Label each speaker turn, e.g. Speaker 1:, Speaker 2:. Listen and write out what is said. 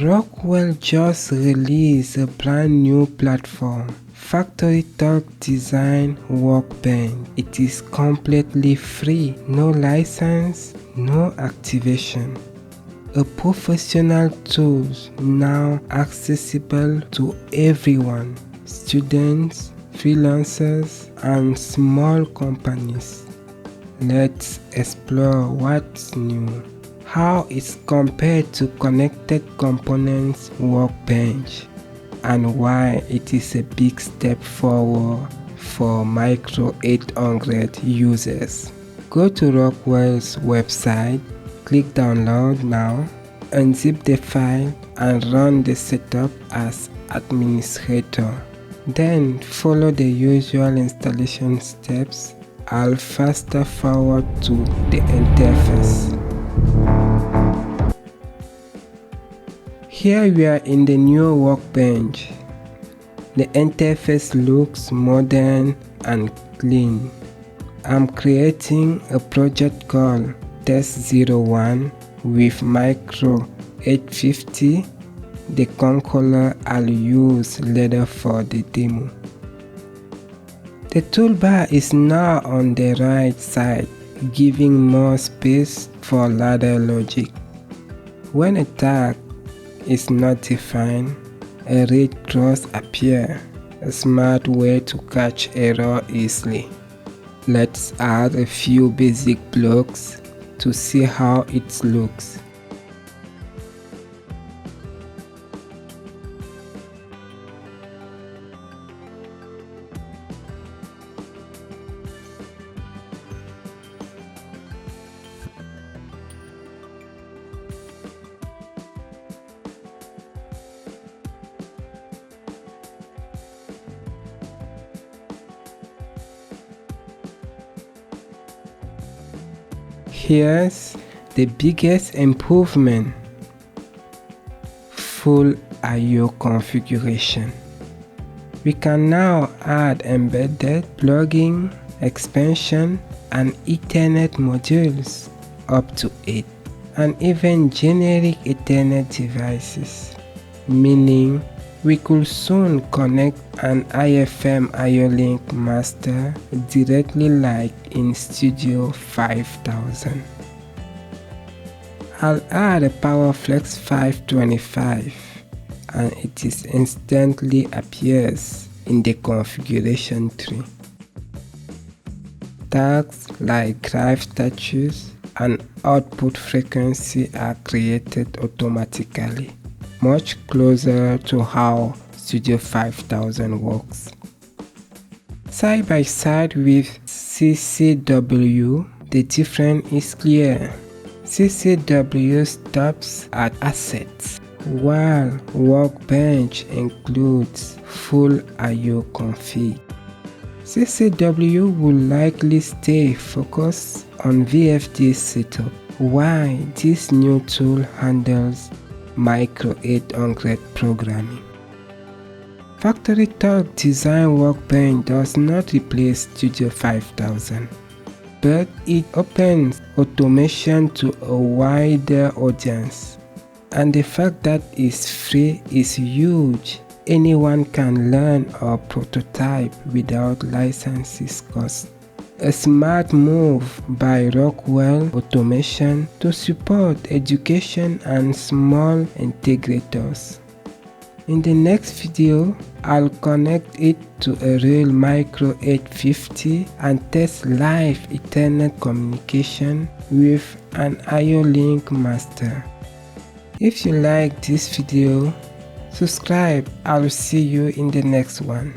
Speaker 1: Rockwell just released a brand new platform, FactoryTalk Design Workbench. It is completely free, no license, no activation. A professional tool now accessible to everyone, students, freelancers, and small companies. Let's explore what's new, how it's compared to Connected Components Workbench, and why it is a big step forward for Micro800 users. Go to Rockwell's website, click download now, unzip the file and run the setup as administrator. Then follow the usual installation steps. I'll fast forward to the interface. Here we are in the new workbench. The interface looks modern and clean. I'm creating a project called Test01 with Micro800. The controller I'll use later for the demo. The toolbar is now on the right side, giving more space for ladder logic. When a tag is not defined, a red cross appears, a smart way to catch error easily. Let's add a few basic blocks to see how it looks. Here's the biggest improvement: full I/O configuration. We can now add embedded, plugin, expansion, and Ethernet modules, up to 8, and even generic Ethernet devices, meaning we could soon connect an IFM I/O link master directly like in Studio 5000. I'll add a PowerFlex 525 and it is instantly appears in the configuration tree. Tags like drive status and output frequency are created automatically, much closer to how Studio 5000 works. Side by side with CCW, the difference is clear. CCW stops at assets, while Workbench includes full I/O config. CCW will likely stay focused on VFD setup, while this new tool handles Micro800 programming. FactoryTalk Design Workbench does not replace Studio 5000, but it opens automation to a wider audience. And the fact that it's free is huge. Anyone can learn or prototype without licenses cost. A smart move by Rockwell Automation to support education and small integrators. In the next video, I'll connect it to a real Micro800 and test live Ethernet communication with an I/O link master. If you like this video, subscribe. I'll see you in the next one.